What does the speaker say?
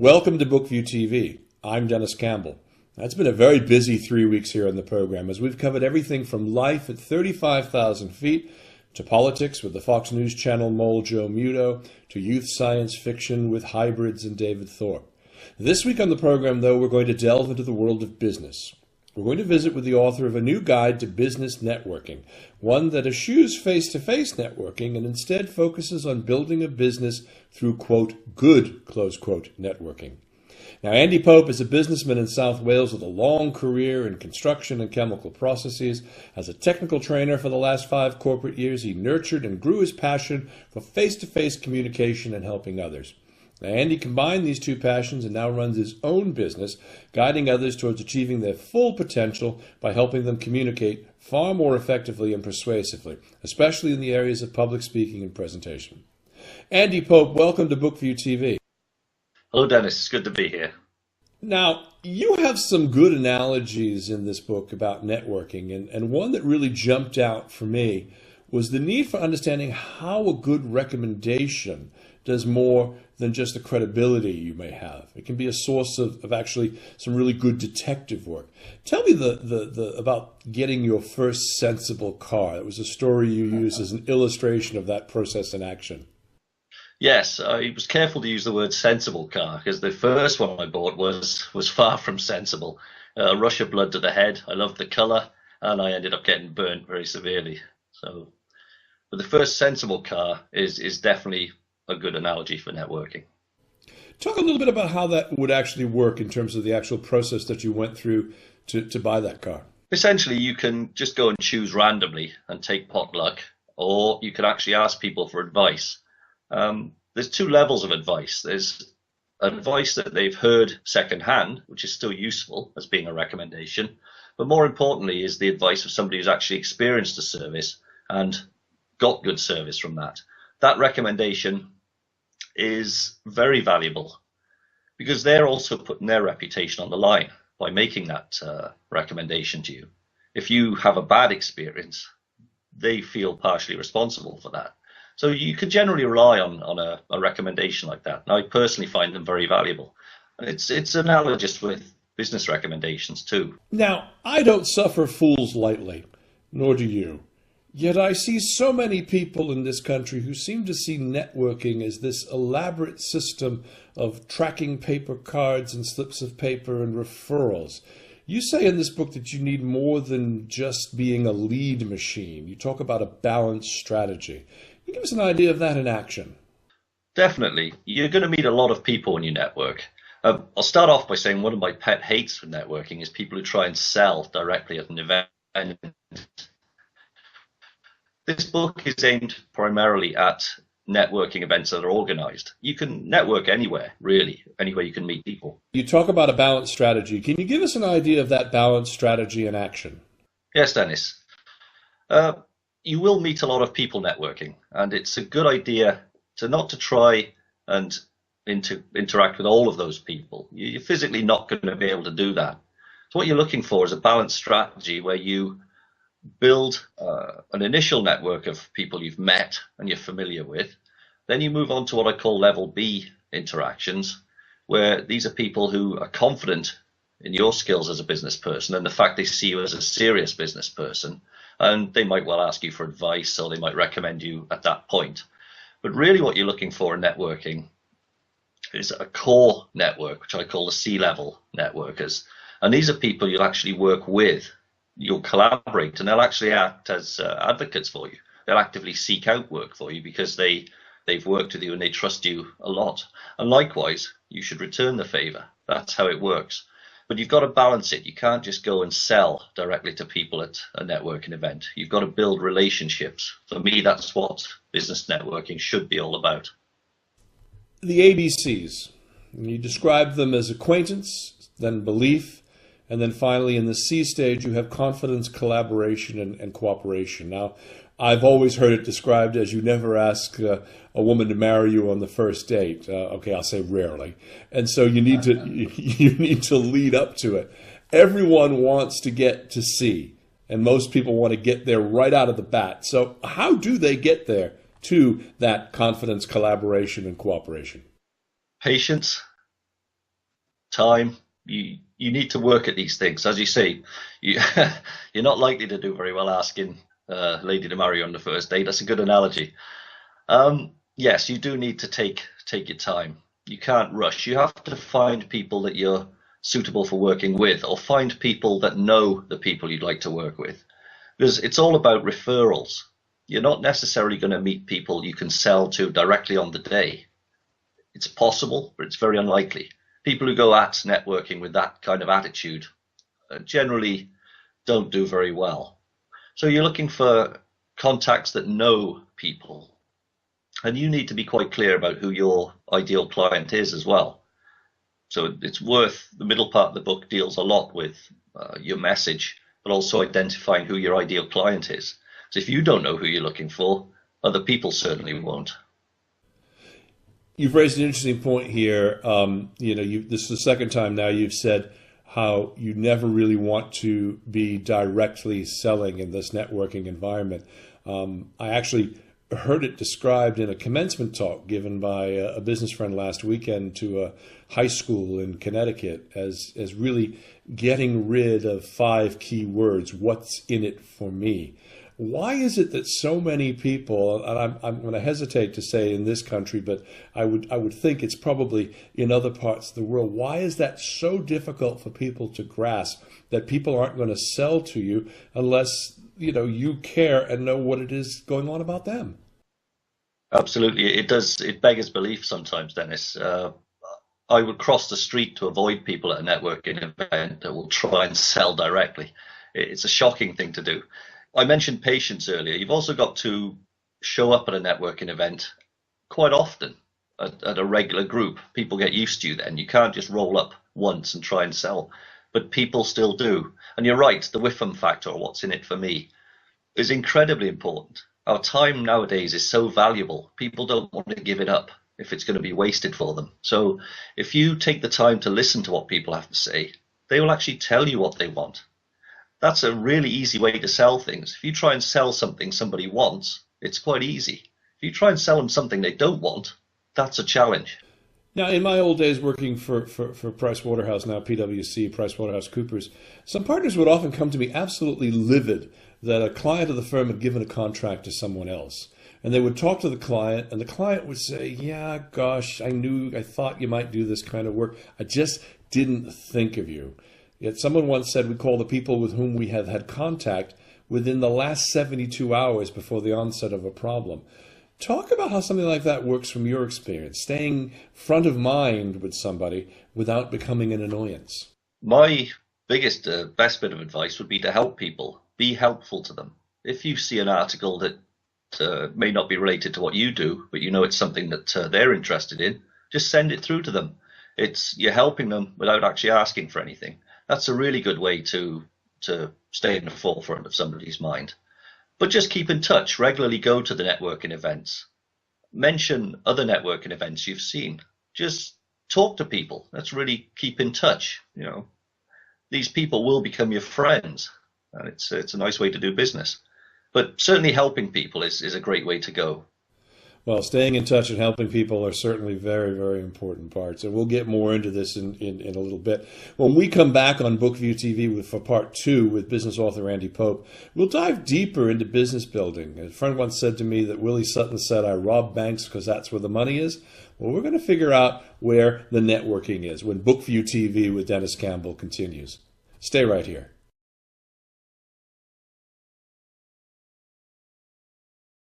Welcome to Bookview TV. I'm Dennis Campbell. It's been a very busy 3 weeks here on the program as we've covered everything from life at 35,000 feet to politics with the Fox News Channel mole Joe Muto to youth science fiction with hybrids and David Thorpe. This week on the program, though, we're going to delve into the world of business. We're going to visit with the author of a new guide to business networking, one that eschews face-to-face networking and instead focuses on building a business through, quote, good, close quote, networking. Now, Andy Pope is a businessman in South Wales with a long career in construction and chemical processes. As a technical trainer for the last 5 corporate years, he nurtured and grew his passion for face-to-face communication and helping others. Now, Andy combined these two passions and now runs his own business, guiding others towards achieving their full potential by helping them communicate far more effectively and persuasively, especially in the areas of public speaking and presentation. Andy Pope, welcome to Bookview TV. Hello, Dennis. It's good to be here. Now, you have some good analogies in this book about networking, and one that really jumped out for me was the need for understanding how a good recommendation does more than just the credibility you may have. It can be a source of actually some really good detective work. Tell me about getting your first sensible car. It was a story you used as an illustration of that process in action. Yes, I was careful to use the word sensible car because the first one I bought was far from sensible. A rush of blood to the head. I loved the color, and I ended up getting burnt very severely. But the first sensible car is definitely a good analogy for networking. Talk a little bit about how that would actually work in terms of the actual process that you went through to buy that car. Essentially, you can just go and choose randomly and take potluck, or you can actually ask people for advice. There's 2 levels of advice. There's advice that they've heard secondhand, which is still useful as being a recommendation. But more importantly is the advice of somebody who's actually experienced a service and got good service from that. That recommendation is very valuable because they're also putting their reputation on the line by making that recommendation to you. If you have a bad experience, they feel partially responsible for that. So you can generally rely on a recommendation like that. And I personally find them very valuable. And it's analogous with business recommendations too. Now, I don't suffer fools lightly, nor do you. Yet I see so many people in this country who seem to see networking as this elaborate system of tracking paper cards and slips of paper and referrals. You say in this book that you need more than just being a lead machine. You talk about a balanced strategy. Can you give us an idea of that in action? Definitely. You're going to meet a lot of people when you network. I'll start off by saying one of my pet hates for networking is people who try and sell directly at an event. This book is aimed primarily at networking events that are organized. You can network anywhere, really, anywhere you can meet people. You talk about a balanced strategy. Can you give us an idea of that balanced strategy in action? Yes, Dennis. You will meet a lot of people networking, and it's a good idea to try and interact with all of those people. You're physically not going to be able to do that. So what you're looking for is a balanced strategy where you build an initial network of people you've met and you're familiar with. Then you move on to what I call level B interactions, where these are people who are confident in your skills as a business person and the fact they see you as a serious business person, and they might well ask you for advice or they might recommend you at that point. But really what you're looking for in networking is a core network, which I call the C-level networkers. And these are people you'll actually work with. You'll collaborate, and they'll actually act as advocates for you. They'll actively seek out work for you because they've worked with you and they trust you a lot. And likewise, you should return the favor. That's how it works. But you've got to balance it. You can't just go and sell directly to people at a networking event. You've got to build relationships. For me, that's what business networking should be all about. The ABCs. You describe them as acquaintance, then belief, and then finally, in the C stage, you have confidence, collaboration, and cooperation. Now, I've always heard it described as you never ask a woman to marry you on the first date. Okay, I'll say rarely. And so you need to lead up to it. Everyone wants to get to C, and most people want to get there right out of the bat. So how do they get there to that confidence, collaboration, and cooperation? Patience, time. You need to work at these things. As you say, you're not likely to do very well asking a lady to marry you on the first date. That's a good analogy. Yes, you do need to take your time. You can't rush. You have to find people that you're suitable for working with, or find people that know the people you'd like to work with. Because it's all about referrals. You're not necessarily going to meet people you can sell to directly on the day. It's possible, but it's very unlikely. People who go at networking with that kind of attitude generally don't do very well. So you're looking for contacts that know people. And you need to be quite clear about who your ideal client is as well. So it's worth, the middle part of the book deals a lot with your message, but also identifying who your ideal client is. So if you don't know who you're looking for, other people certainly won't. You've raised an interesting point here. This is the second time now you've said how you never really want to be directly selling in this networking environment. I actually heard it described in a commencement talk given by a business friend last weekend to a high school in Connecticut as really getting rid of 5 key words. What's in it for me? Why is it that so many people, and I'm going to hesitate to say in this country, but I would think it's probably in other parts of the world, why is that so difficult for people to grasp, that people aren't going to sell to you unless you care and know what it is going on about them? Absolutely. It beggars belief sometimes, Dennis. I would cross the street to avoid people at a networking event that will try and sell directly. It's a shocking thing to do. I mentioned patience earlier. You've also got to show up at a networking event quite often at a regular group. People get used to you then. You can't just roll up once and try and sell, but people still do. And you're right, the whiffum factor, or what's in it for me, is incredibly important. Our time nowadays is so valuable. People don't want to give it up if it's going to be wasted for them. So if you take the time to listen to what people have to say, they will actually tell you what they want. That's a really easy way to sell things. If you try and sell something somebody wants, it's quite easy. If you try and sell them something they don't want, that's a challenge. Now, in my old days working for Price Waterhouse, now PwC, PricewaterhouseCoopers, some partners would often come to me absolutely livid that a client of the firm had given a contract to someone else. And they would talk to the client, and the client would say, yeah, gosh, I thought you might do this kind of work. I just didn't think of you. Yet someone once said we call the people with whom we have had contact within the last 72 hours before the onset of a problem. Talk about how something like that works from your experience, staying front of mind with somebody without becoming an annoyance. My best bit of advice would be to help people. Be helpful to them. If you see an article that may not be related to what you do, but it's something that they're interested in, just send it through to them. You're helping them without actually asking for anything. That's a really good way to stay in the forefront of somebody's mind. But just keep in touch. Regularly go to the networking events. Mention other networking events you've seen. Just talk to people. Let's really keep in touch. These people will become your friends, and it's a nice way to do business. But certainly helping people is a great way to go. Well, staying in touch and helping people are certainly very, very important parts. And we'll get more into this in a little bit. When we come back on Bookview TV for part 2 with business author Andy Pope, we'll dive deeper into business building. A friend once said to me that Willie Sutton said, I rob banks because that's where the money is. Well, we're going to figure out where the networking is when Bookview TV with Dennis Campbell continues. Stay right here.